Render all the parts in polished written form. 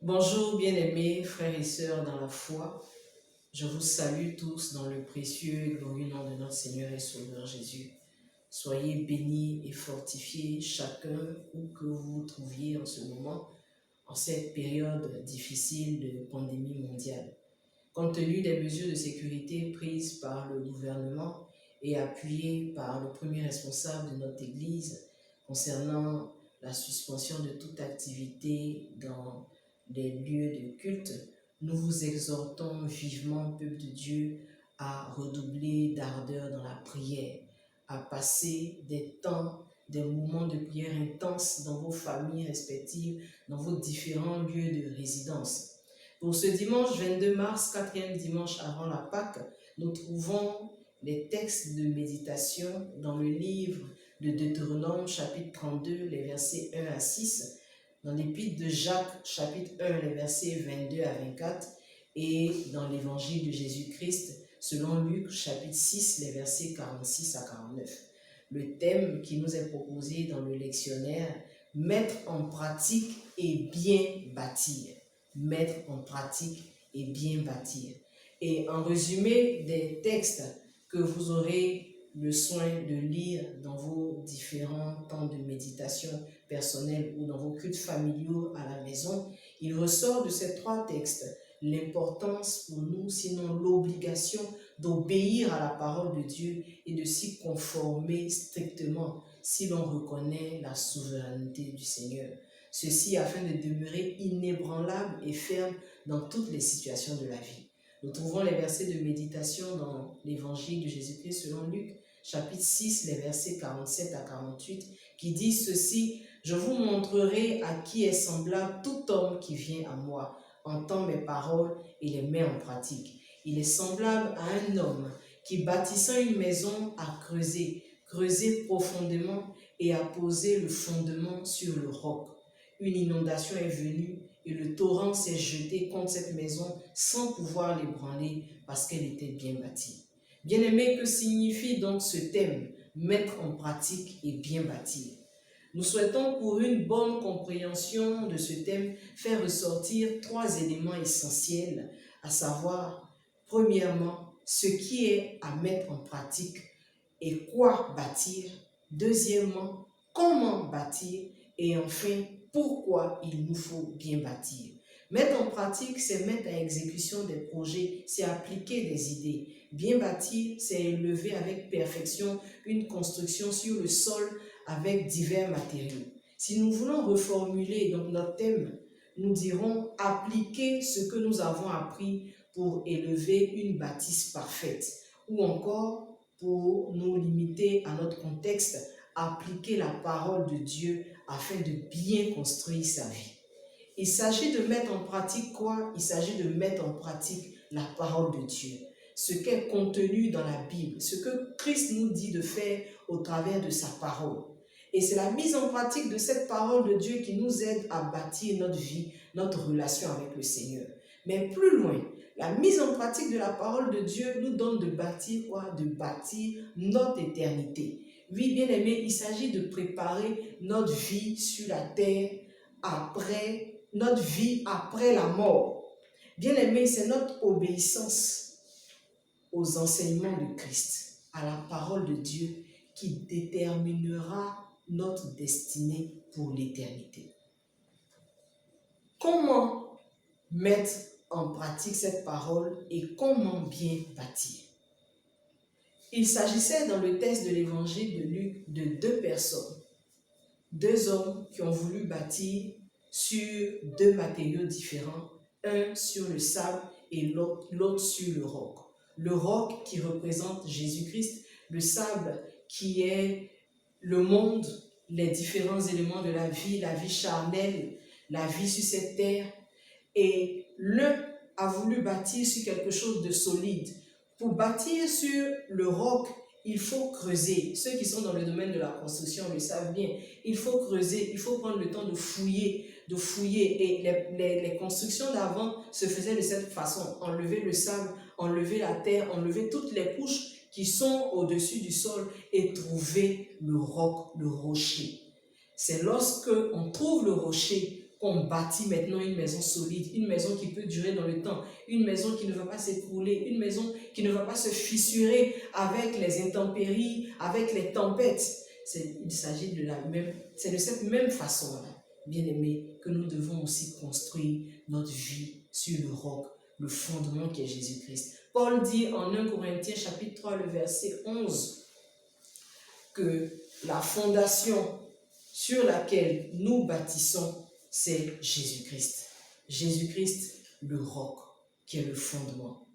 Bonjour bien-aimés frères et sœurs dans la foi, je vous salue tous dans le précieux et glorieux nom de notre Seigneur et Sauveur Jésus. Soyez bénis et fortifiés chacun où que vous vous trouviez en ce moment, en cette période difficile de pandémie mondiale. Compte tenu des mesures de sécurité prises par le gouvernement et appuyées par le premier responsable de notre Église concernant la suspension de toute activité dans des lieux de culte, nous vous exhortons vivement, peuple de Dieu, à redoubler d'ardeur dans la prière, à passer des temps, des moments de prière intenses dans vos familles respectives, dans vos différents lieux de résidence. Pour ce dimanche 22 mars, quatrième dimanche avant la Pâque, nous trouvons les textes de méditation dans le livre de Deutéronome, chapitre 32, les versets 1 à 6, dans l'épître de Jacques, chapitre 1, les versets 22 à 24, et dans l'évangile de Jésus-Christ, selon Luc, chapitre 6, les versets 46 à 49. Le thème qui nous est proposé dans le lectionnaire, mettre en pratique et bien bâtir. Mettre en pratique et bien bâtir. Et en résumé des textes que vous aurez le soin de lire dans vos différents temps de méditation personnelle ou dans vos cultes familiaux à la maison, il ressort de ces trois textes l'importance pour nous, sinon l'obligation d'obéir à la parole de Dieu et de s'y conformer strictement si l'on reconnaît la souveraineté du Seigneur. Ceci afin de demeurer inébranlable et ferme dans toutes les situations de la vie. Nous trouvons les versets de méditation dans l'évangile de Jésus-Christ selon Luc, chapitre 6, les versets 47 à 48, qui disent ceci: « Je vous montrerai à qui est semblable tout homme qui vient à moi, entend mes paroles et les met en pratique. Il est semblable à un homme qui, bâtissant une maison, a creusé profondément et a posé le fondement sur le roc. Une inondation est venue et le torrent s'est jeté contre cette maison sans pouvoir l'ébranler parce qu'elle était bien bâtie. » Bien-aimés, que signifie donc ce thème, mettre en pratique et bien bâtir? Nous souhaitons, pour une bonne compréhension de ce thème, faire ressortir trois éléments essentiels, à savoir, premièrement, ce qui est à mettre en pratique et quoi bâtir. Deuxièmement, comment bâtir. Et enfin, pourquoi il nous faut bien bâtir. Mettre en pratique, c'est mettre à exécution des projets, c'est appliquer des idées. Bien bâtir, c'est élever avec perfection une construction sur le sol avec divers matériaux. Si nous voulons reformuler donc notre thème, nous dirons appliquer ce que nous avons appris pour élever une bâtisse parfaite, ou encore, pour nous limiter à notre contexte, appliquer la parole de Dieu afin de bien construire sa vie. Il s'agit de mettre en pratique quoi? Il s'agit de mettre en pratique la parole de Dieu, ce qui est contenu dans la Bible, ce que Christ nous dit de faire au travers de sa parole. Et c'est la mise en pratique de cette parole de Dieu qui nous aide à bâtir notre vie, notre relation avec le Seigneur. Mais plus loin, la mise en pratique de la parole de Dieu nous donne de bâtir quoi? De bâtir notre éternité. Oui, bien aimé, il s'agit de préparer notre vie sur la terre après, notre vie après la mort. Bien aimé, c'est notre obéissance aux enseignements de Christ, à la parole de Dieu, qui déterminera notre destinée pour l'éternité. Comment mettre en pratique cette parole et comment bien bâtir? Il s'agissait dans le texte de l'évangile de Luc de deux personnes, deux hommes qui ont voulu bâtir sur deux matériaux différents, un sur le sable et l'autre sur le roc. Le roc qui représente Jésus-Christ, le sable qui est le monde, les différents éléments de la vie charnelle, la vie sur cette terre. Et l'un a voulu bâtir sur quelque chose de solide. Pour bâtir sur le roc, il faut creuser. Ceux qui sont dans le domaine de la construction le savent bien. Il faut creuser, il faut prendre le temps de fouiller. Et les constructions d'avant se faisaient de cette façon. Enlever le sable, enlever la terre, enlever toutes les couches qui sont au-dessus du sol et trouver le roc, le rocher. C'est lorsque on trouve le rocher qu'on bâtit maintenant une maison solide, une maison qui peut durer dans le temps, une maison qui ne va pas s'écrouler, une maison qui ne va pas se fissurer avec les intempéries, avec les tempêtes. Il s'agit c'est de cette même façon-là, bien-aimés, que nous devons aussi construire notre vie sur le roc, le fondement qui est Jésus-Christ. Paul dit en 1 Corinthiens chapitre 3, le verset 11, que la fondation sur laquelle nous bâtissons, c'est Jésus-Christ. Jésus-Christ, le roc, qui est le fondement.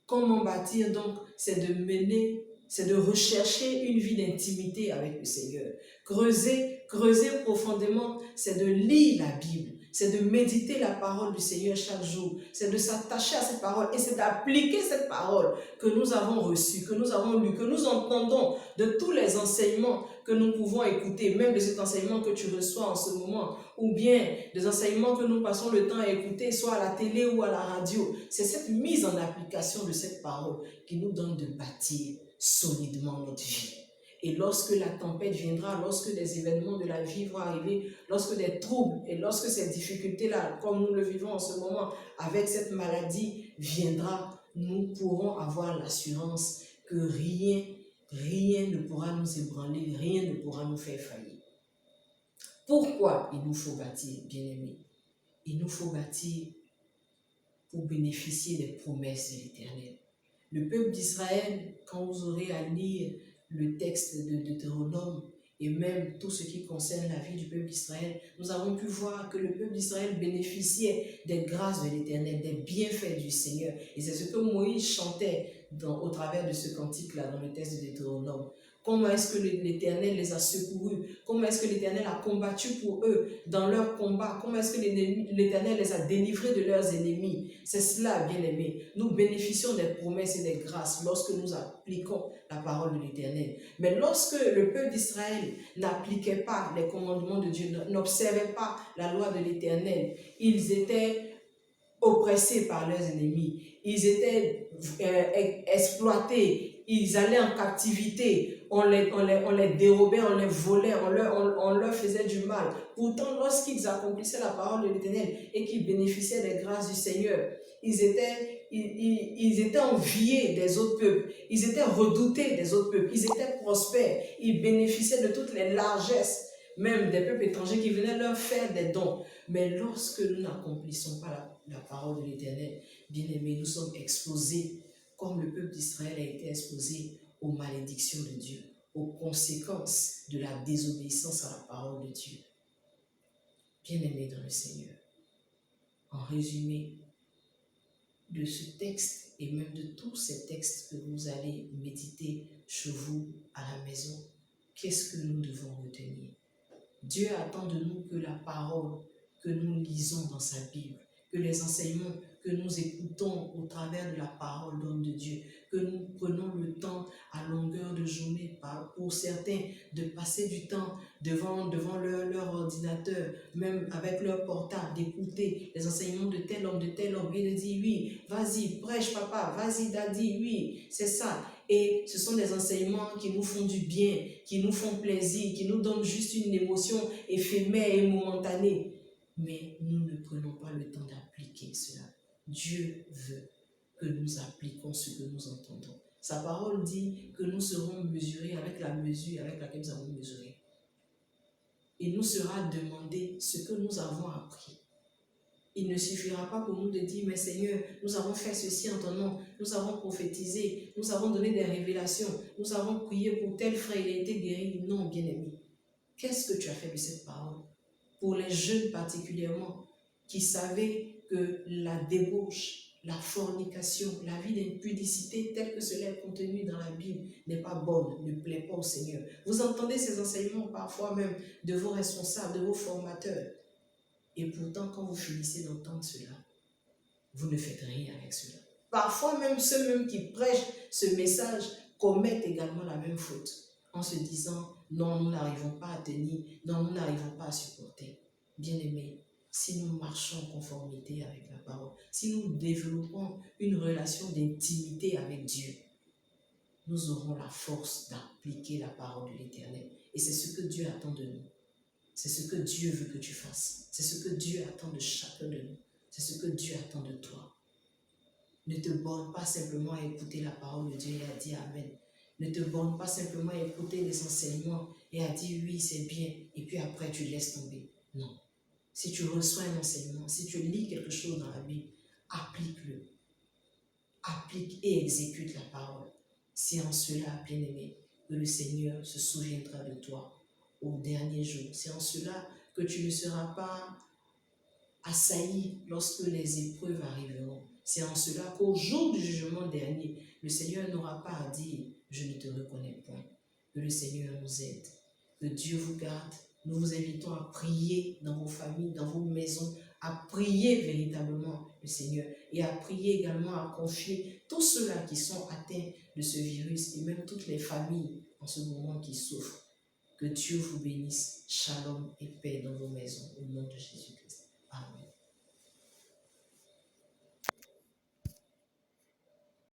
Comment bâtir donc? C'est de rechercher une vie d'intimité avec le Seigneur. Creuser profondément, c'est de lire la Bible, c'est de méditer la parole du Seigneur chaque jour, c'est de s'attacher à cette parole et c'est d'appliquer cette parole que nous avons reçue, que nous avons lue, que nous entendons de tous les enseignements que nous pouvons écouter, même de cet enseignement que tu reçois en ce moment, ou bien des enseignements que nous passons le temps à écouter, soit à la télé ou à la radio. C'est cette mise en application de cette parole qui nous donne de bâtir solidement notre vie. Et lorsque la tempête viendra, lorsque les événements de la vie vont arriver, lorsque des troubles et lorsque ces difficultés-là, comme nous le vivons en ce moment, avec cette maladie viendra, nous pourrons avoir l'assurance que rien ne pourra nous ébranler, rien ne pourra nous faire faillir. Pourquoi il nous faut bâtir, bien-aimés? Il nous faut bâtir pour bénéficier des promesses de l'Éternel. Le peuple d'Israël, quand vous aurez à lire le texte de Deutéronome et même tout ce qui concerne la vie du peuple d'Israël, nous avons pu voir que le peuple d'Israël bénéficiait des grâces de l'Éternel, des bienfaits du Seigneur. Et c'est ce que Moïse chantait au travers de ce cantique-là, dans le texte de Deutéronome. Comment est-ce que l'Éternel les a secourus? Comment est-ce que l'Éternel a combattu pour eux dans leur combat? Comment est-ce que l'Éternel les a délivrés de leurs ennemis? C'est cela, bien-aimés. Nous bénéficions des promesses et des grâces lorsque nous appliquons la parole de l'Éternel. Mais lorsque le peuple d'Israël n'appliquait pas les commandements de Dieu, n'observait pas la loi de l'Éternel, ils étaient oppressés par leurs ennemis, ils étaient exploités, ils allaient en captivité, on les dérobait, on les volait, on leur faisait du mal. Pourtant, lorsqu'ils accomplissaient la parole de l'Éternel et qu'ils bénéficiaient des grâces du Seigneur, ils étaient enviés des autres peuples, ils étaient redoutés des autres peuples, ils étaient prospères, ils bénéficiaient de toutes les largesses, même des peuples étrangers qui venaient leur faire des dons. Mais lorsque nous n'accomplissons pas la parole de l'Éternel, bien-aimés, nous sommes exposés, comme le peuple d'Israël a été exposé aux malédictions de Dieu, aux conséquences de la désobéissance à la parole de Dieu. Bien-aimés dans le Seigneur, en résumé de ce texte et même de tous ces textes que vous allez méditer chez vous à la maison, qu'est-ce que nous devons retenir? Dieu attend de nous que la parole que nous lisons dans sa Bible, que les enseignements que nous écoutons au travers de la parole d'homme de Dieu, que nous prenons le temps à longueur de journée, pour certains, de passer du temps devant leur ordinateur, même avec leur portable, d'écouter les enseignements de tel homme, et de dire oui, vas-y, prêche papa, vas-y daddy, oui, c'est ça. Et ce sont des enseignements qui nous font du bien, qui nous font plaisir, qui nous donnent juste une émotion éphémère et momentanée. Mais nous ne prenons pas le temps d'appliquer cela. Dieu veut que nous appliquions ce que nous entendons. Sa parole dit que nous serons mesurés avec la mesure avec laquelle nous avons mesuré. Il nous sera demandé ce que nous avons appris. Il ne suffira pas pour nous de dire, mais Seigneur, nous avons fait ceci en ton nom, nous avons prophétisé, nous avons donné des révélations, nous avons prié pour tel frère, il a été guéri. Non, bien-aimé. Qu'est-ce que tu as fait de cette parole? Pour les jeunes particulièrement, qui savaient que la débauche, la fornication, la vie d'impudicité telle que cela est contenu dans la Bible n'est pas bonne, ne plaît pas au Seigneur. Vous entendez ces enseignements parfois même de vos responsables, de vos formateurs. Et pourtant, quand vous finissez d'entendre cela, vous ne faites rien avec cela. Parfois même ceux qui prêchent ce message commettent également la même faute en se disant « Non, nous n'arrivons pas à tenir, non, nous n'arrivons pas à supporter. » Bien-aimés, si nous marchons en conformité avec la parole, si nous développons une relation d'intimité avec Dieu, nous aurons la force d'appliquer la parole de l'Éternel. Et c'est ce que Dieu attend de nous. C'est ce que Dieu veut que tu fasses. C'est ce que Dieu attend de chacun de nous. C'est ce que Dieu attend de toi. Ne te borne pas simplement à écouter la parole de Dieu et à dire Amen. Ne te borne pas simplement à écouter les enseignements et à dire oui, c'est bien, et puis après tu laisses tomber. Non. Si tu reçois un enseignement, si tu lis quelque chose dans la Bible, applique-le. Applique et exécute la parole. C'est en cela, bien-aimé, que le Seigneur se souviendra de toi au dernier jour. C'est en cela que tu ne seras pas assailli lorsque les épreuves arriveront. C'est en cela qu'au jour du jugement dernier, le Seigneur n'aura pas à dire « je ne te reconnais point ». Que le Seigneur nous aide. Que Dieu vous garde. Nous vous invitons à prier dans vos familles, dans vos maisons, à prier véritablement le Seigneur et à prier également, à confier tous ceux-là qui sont atteints de ce virus et même toutes les familles en ce moment qui souffrent. Que Dieu vous bénisse. Shalom et paix dans vos maisons au nom de Jésus-Christ. Amen.